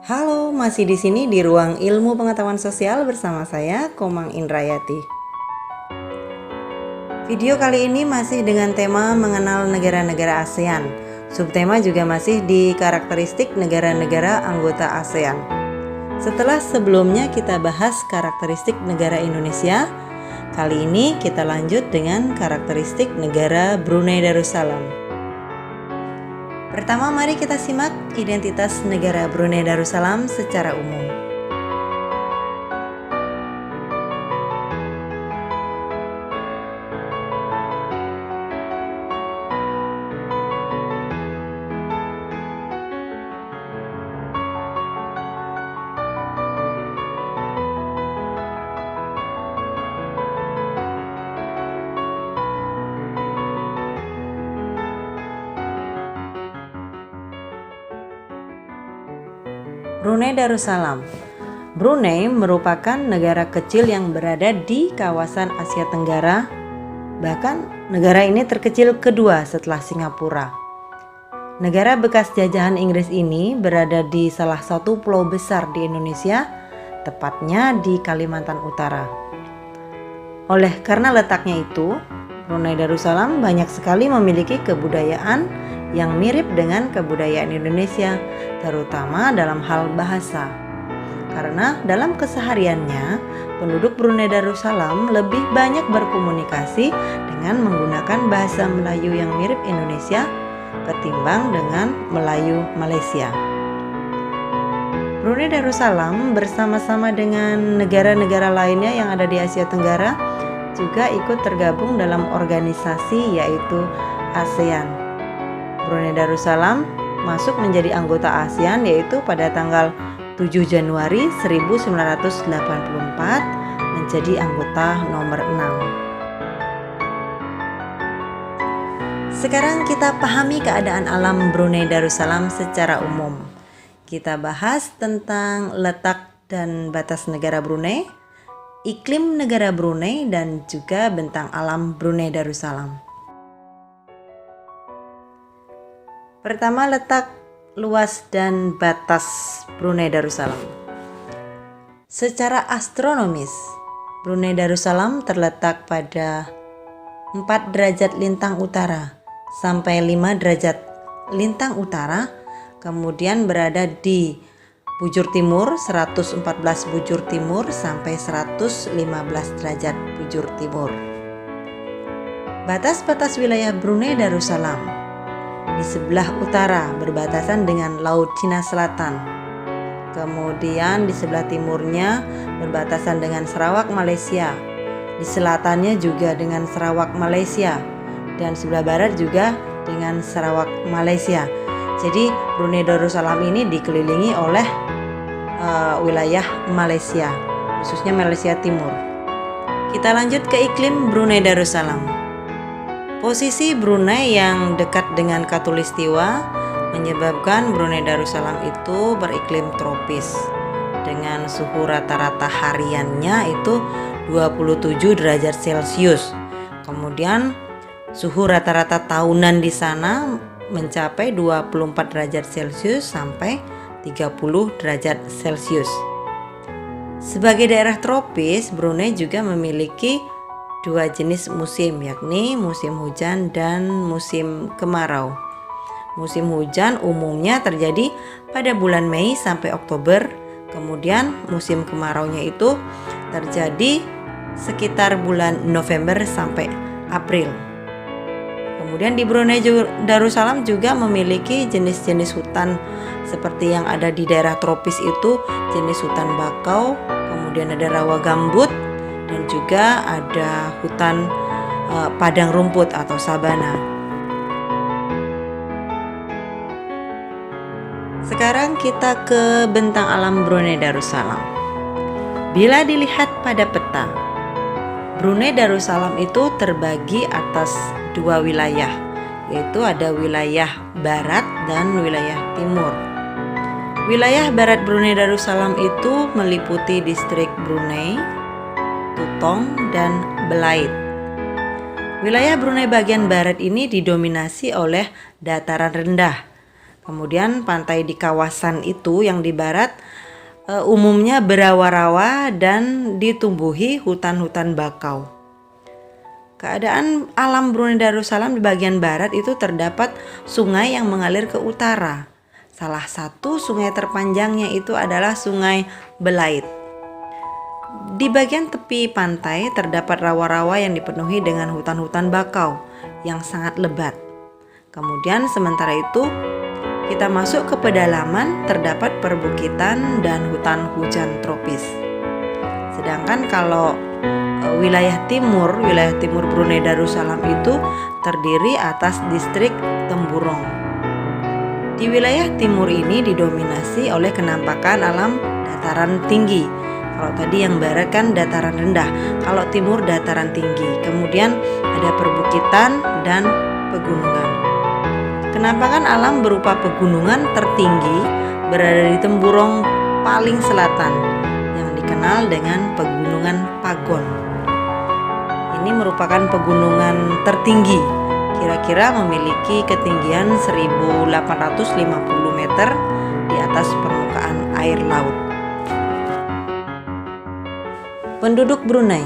Halo, masih di sini di ruang ilmu pengetahuan sosial bersama saya, Komang Indrayati. Video kali ini masih dengan tema mengenal negara-negara ASEAN. Subtema juga masih di karakteristik negara-negara anggota ASEAN. Setelah sebelumnya kita bahas karakteristik negara Indonesia, kali ini kita lanjut dengan karakteristik negara Brunei Darussalam. Pertama, mari kita simak identitas negara Brunei Darussalam secara umum. Brunei Darussalam. Brunei merupakan negara kecil yang berada di kawasan Asia Tenggara. Bahkan negara ini terkecil kedua setelah Singapura. Negara bekas jajahan Inggris ini berada di salah satu pulau besar di Indonesia, tepatnya di Kalimantan Utara. Oleh karena letaknya itu, Brunei Darussalam banyak sekali memiliki kebudayaan yang mirip dengan kebudayaan Indonesia, terutama dalam hal bahasa. Karena dalam kesehariannya, penduduk Brunei Darussalam lebih banyak berkomunikasi dengan menggunakan bahasa Melayu yang mirip Indonesia ketimbang dengan Melayu Malaysia. Brunei Darussalam bersama-sama dengan negara-negara lainnya yang ada di Asia Tenggara juga ikut tergabung dalam organisasi yaitu ASEAN. Brunei Darussalam masuk menjadi anggota ASEAN yaitu pada tanggal 7 Januari 1984 menjadi anggota nomor 6. Sekarang kita pahami keadaan alam Brunei Darussalam secara umum. Kita bahas tentang letak dan batas negara Brunei, iklim negara Brunei, dan juga bentang alam Brunei Darussalam. Pertama, letak, luas, dan batas Brunei Darussalam. Secara astronomis, Brunei Darussalam terletak pada 4 derajat lintang utara sampai 5 derajat lintang utara, kemudian berada di bujur timur 114 bujur timur sampai 115 derajat bujur timur. Batas-batas wilayah Brunei Darussalam. Di sebelah utara berbatasan dengan Laut Cina Selatan. Kemudian di sebelah timurnya berbatasan dengan Sarawak, Malaysia. Di selatannya juga dengan Sarawak, Malaysia. Dan sebelah barat juga dengan Sarawak, Malaysia. Jadi Brunei Darussalam ini dikelilingi oleh wilayah Malaysia, khususnya Malaysia Timur. Kita lanjut ke iklim Brunei Darussalam. Posisi Brunei yang dekat dengan Khatulistiwa menyebabkan Brunei Darussalam itu beriklim tropis dengan suhu rata-rata hariannya itu 27 derajat Celcius. Kemudian suhu rata-rata tahunan di sana mencapai 24 derajat Celcius sampai 30 derajat Celcius. Sebagai daerah tropis, Brunei juga memiliki 2 jenis musim, yakni musim hujan dan musim kemarau. Musim hujan umumnya terjadi pada bulan Mei sampai Oktober, kemudian musim kemaraunya itu terjadi sekitar bulan November sampai April. Kemudian di Brunei Darussalam juga memiliki jenis-jenis hutan seperti yang ada di daerah tropis itu, jenis hutan bakau, kemudian ada rawa gambut, dan juga ada hutan padang rumput atau sabana. Sekarang kita ke bentang alam Brunei Darussalam. Bila dilihat pada peta, Brunei Darussalam itu terbagi atas 2 wilayah, yaitu ada wilayah barat dan wilayah timur. Wilayah barat Brunei Darussalam itu meliputi distrik Brunei, Tutong, dan Belait. Wilayah Brunei bagian barat ini didominasi oleh dataran rendah. Kemudian pantai di kawasan itu yang di barat umumnya berawa-rawa dan ditumbuhi hutan-hutan bakau. Keadaan alam Brunei Darussalam di bagian barat itu terdapat sungai yang mengalir ke utara. Salah satu sungai terpanjangnya itu adalah Sungai Belait. Di bagian tepi pantai terdapat rawa-rawa yang dipenuhi dengan hutan-hutan bakau yang sangat lebat. Kemudian sementara itu kita masuk ke pedalaman, terdapat perbukitan dan hutan hujan tropis. Sedangkan kalau wilayah timur Brunei Darussalam itu terdiri atas distrik Temburong. Di wilayah timur ini didominasi oleh kenampakan alam dataran tinggi. Kalau tadi yang barat kan dataran rendah, kalau timur dataran tinggi. Kemudian ada perbukitan dan pegunungan. Kenampakan alam berupa pegunungan tertinggi berada di Temburong paling selatan yang dikenal dengan Pegunungan Pagon. Ini merupakan pegunungan tertinggi, kira-kira memiliki ketinggian 1850 meter di atas permukaan air laut. Penduduk Brunei.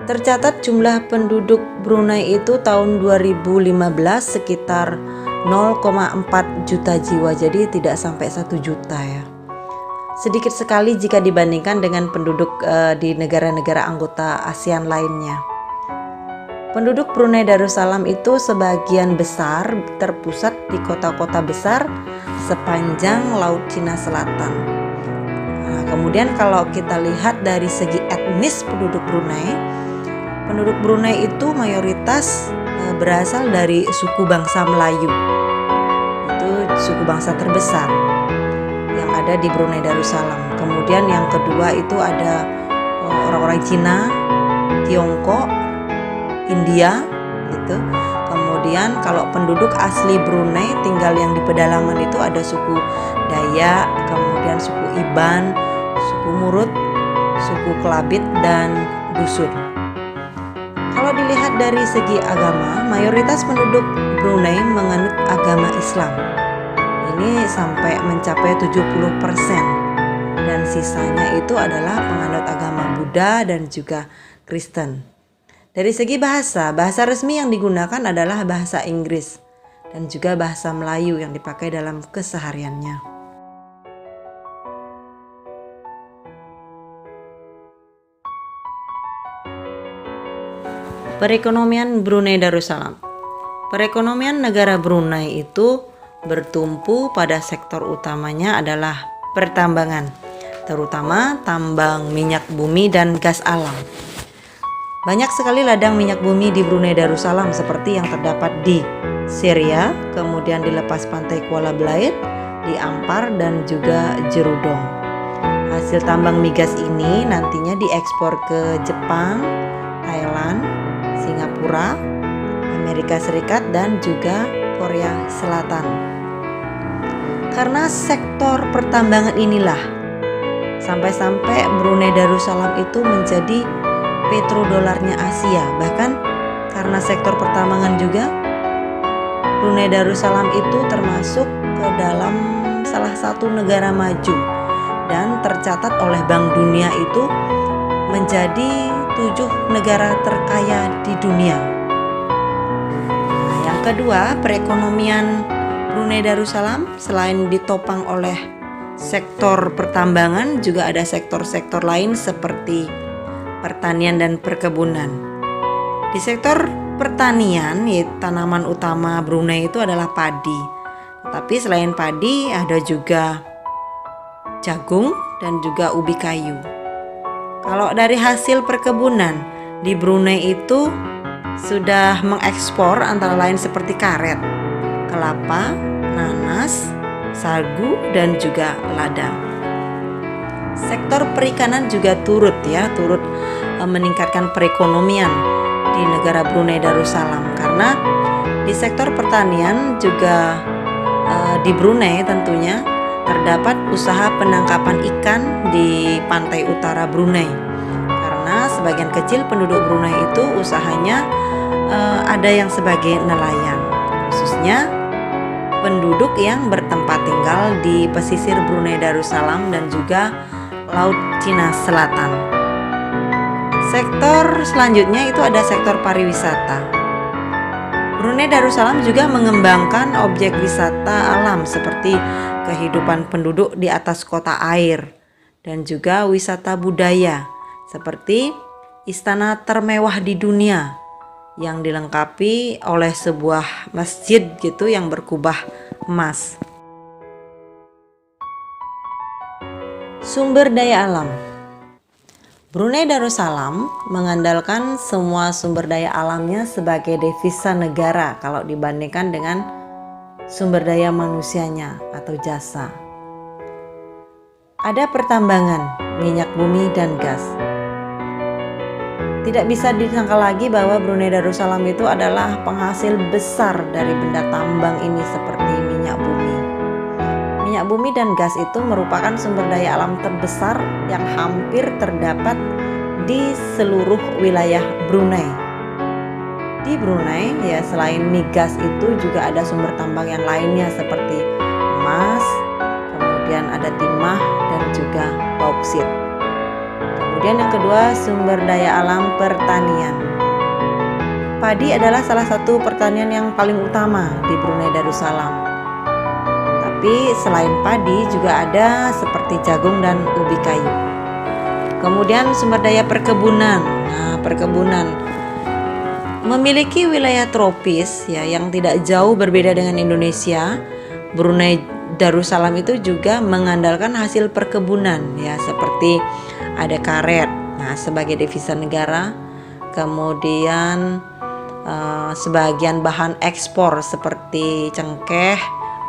Tercatat jumlah penduduk Brunei itu tahun 2015 sekitar 0,4 juta jiwa, jadi tidak sampai 1 juta ya. Sedikit sekali jika dibandingkan dengan penduduk di negara-negara anggota ASEAN lainnya. Penduduk Brunei Darussalam itu sebagian besar terpusat di kota-kota besar sepanjang Laut Cina Selatan. Nah, kemudian kalau kita lihat dari segi etnis penduduk Brunei itu mayoritas berasal dari suku bangsa Melayu. Itu suku bangsa terbesar yang ada di Brunei Darussalam. Kemudian yang kedua itu ada orang-orang Cina, Tiongkok, India gitu. Kemudian kalau penduduk asli Brunei tinggal yang di pedalaman itu ada suku Dayak, kemudian suku Iban, suku Murut, suku Kelabit dan Dusun. Kalau dilihat dari segi agama, mayoritas penduduk Brunei menganut agama Islam. Ini sampai mencapai 70%, dan sisanya itu adalah penganut agama Buddha dan juga Kristen. Dari segi bahasa resmi yang digunakan adalah bahasa Inggris dan juga bahasa Melayu yang dipakai dalam kesehariannya. Perekonomian Brunei Darussalam. Perekonomian negara Brunei itu bertumpu pada sektor utamanya adalah pertambangan, terutama tambang minyak bumi dan gas alam. Banyak sekali ladang minyak bumi di Brunei Darussalam seperti yang terdapat di Syria, kemudian di lepas pantai Kuala Belait, di Ampar dan juga Jerudong. Hasil tambang migas ini nantinya diekspor ke Jepang, Thailand, Singapura, Amerika Serikat dan juga Korea Selatan. Karena sektor pertambangan inilah sampai-sampai Brunei Darussalam itu menjadi petrodolarnya Asia. Bahkan karena sektor pertambangan juga Brunei Darussalam itu termasuk ke dalam salah satu negara maju dan tercatat oleh Bank Dunia itu menjadi 7 negara terkaya di dunia. Nah, yang kedua, perekonomian Brunei Darussalam selain ditopang oleh sektor pertambangan, juga ada sektor-sektor lain seperti pertanian dan perkebunan. Di sektor pertanian, tanaman utama Brunei itu adalah padi. Tapi selain padi ada juga jagung dan juga ubi kayu. Kalau dari hasil perkebunan di Brunei itu sudah mengekspor antara lain seperti karet, kelapa, nanas, sagu dan juga lada. Sektor perikanan juga turut meningkatkan perekonomian di negara Brunei Darussalam, karena di sektor pertanian juga di Brunei tentunya terdapat usaha penangkapan ikan di pantai utara Brunei, karena sebagian kecil penduduk Brunei itu usahanya ada yang sebagai nelayan, khususnya penduduk yang bertempat tinggal di pesisir Brunei Darussalam dan juga Laut Cina Selatan. Sektor selanjutnya itu ada sektor pariwisata. Brunei Darussalam juga mengembangkan objek wisata alam seperti kehidupan penduduk di atas kota air dan juga wisata budaya seperti istana termewah di dunia yang dilengkapi oleh sebuah masjid gitu yang berkubah emas. Sumber daya alam. Brunei Darussalam mengandalkan semua sumber daya alamnya sebagai devisa negara kalau dibandingkan dengan sumber daya manusianya atau jasa. Ada pertambangan minyak bumi dan gas. Tidak bisa disangka lagi bahwa Brunei Darussalam itu adalah penghasil besar dari benda tambang ini seperti minyak bumi. Minyak bumi dan gas itu merupakan sumber daya alam terbesar yang hampir terdapat di seluruh wilayah Brunei. Di Brunei ya, selain migas itu juga ada sumber tambang yang lainnya seperti emas, kemudian ada timah dan juga bauksit. Kemudian yang kedua, sumber daya alam pertanian. Padi adalah salah satu pertanian yang paling utama di Brunei Darussalam. Tapi selain padi juga ada seperti jagung dan ubi kayu. Kemudian sumber daya perkebunan. Nah, perkebunan memiliki wilayah tropis ya yang tidak jauh berbeda dengan Indonesia. Brunei Darussalam itu juga mengandalkan hasil perkebunan ya, seperti ada karet, nah sebagai devisa negara, kemudian sebagian bahan ekspor seperti cengkeh,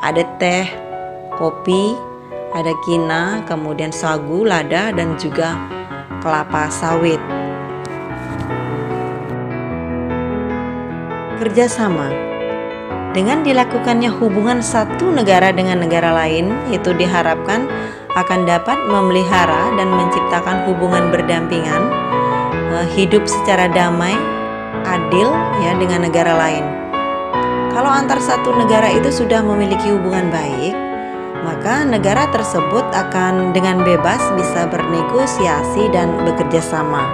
ada teh, kopi, ada kina, kemudian sagu, lada dan juga kelapa sawit. Kerjasama. Dengan dilakukannya hubungan satu negara dengan negara lain, itu diharapkan akan dapat memelihara dan menciptakan hubungan berdampingan, hidup secara damai, adil ya dengan negara lain. Kalau antar satu negara itu sudah memiliki hubungan baik, maka negara tersebut akan dengan bebas bisa bernegosiasi dan bekerja sama.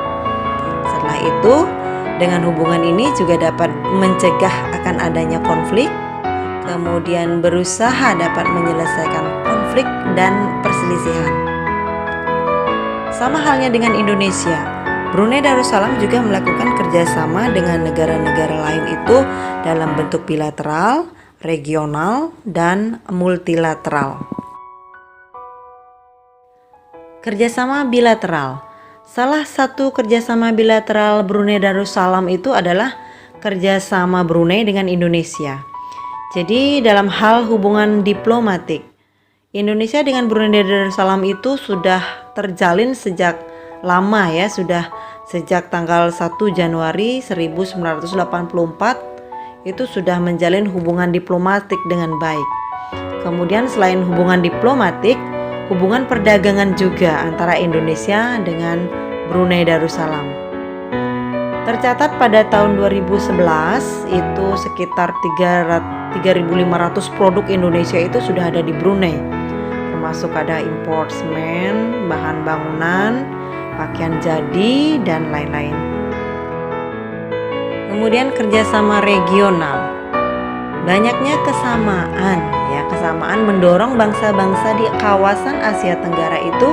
Setelah itu, dengan hubungan ini juga dapat mencegah akan adanya konflik, kemudian berusaha dapat menyelesaikan konflik dan perselisihan. Sama halnya dengan Indonesia, Brunei Darussalam juga melakukan kerjasama dengan negara-negara lain itu dalam bentuk bilateral, regional, dan multilateral. Kerjasama bilateral. Salah satu kerjasama bilateral Brunei Darussalam itu adalah kerjasama Brunei dengan Indonesia. Jadi dalam hal hubungan diplomatik, Indonesia dengan Brunei Darussalam itu sudah terjalin sejak lama ya, sudah sejak tanggal 1 Januari 1984 itu sudah menjalin hubungan diplomatik dengan baik. Kemudian selain hubungan diplomatik, hubungan perdagangan juga antara Indonesia dengan Brunei Darussalam. Tercatat pada tahun 2011 itu sekitar 3.500 produk Indonesia itu sudah ada di Brunei, termasuk ada impor semen, bahan bangunan, pakaian jadi, dan lain-lain. Kemudian kerjasama regional. Banyaknya kesamaan mendorong bangsa-bangsa di kawasan Asia Tenggara itu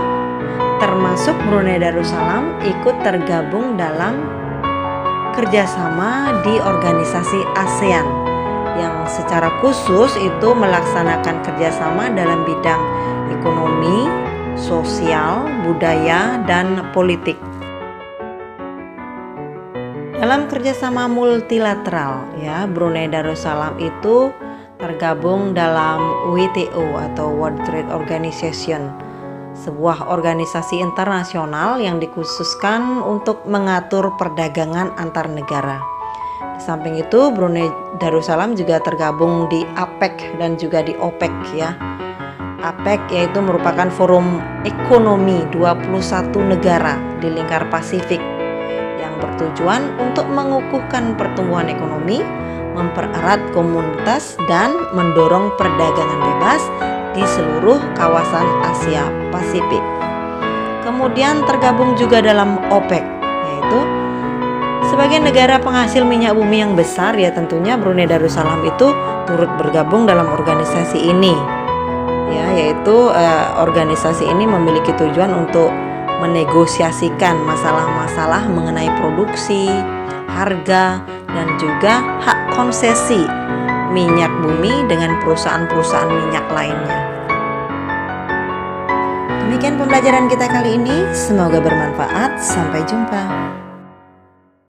termasuk Brunei Darussalam ikut tergabung dalam kerjasama di organisasi ASEAN yang secara khusus itu melaksanakan kerjasama dalam bidang ekonomi, sosial, budaya, dan politik. Dalam kerjasama multilateral ya, Brunei Darussalam itu tergabung dalam WTO atau World Trade Organization, sebuah organisasi internasional yang dikhususkan untuk mengatur perdagangan antar negara. Di samping itu, Brunei Darussalam juga tergabung di APEC dan juga di OPEC ya. APEC yaitu merupakan forum ekonomi 21 negara di lingkar Pasifik yang yang bertujuan untuk mengukuhkan pertumbuhan ekonomi, mempererat komunitas, dan mendorong perdagangan bebas di seluruh kawasan Asia Pasifik. Kemudian tergabung juga dalam OPEC, yaitu sebagai negara penghasil minyak bumi yang besar, ya tentunya Brunei Darussalam itu turut bergabung dalam organisasi ini. Ya, yaitu organisasi ini memiliki tujuan untuk menegosiasikan masalah-masalah mengenai produksi, harga, dan juga hak konsesi minyak bumi dengan perusahaan-perusahaan minyak lainnya. Demikian pembelajaran kita kali ini, semoga bermanfaat. Sampai jumpa.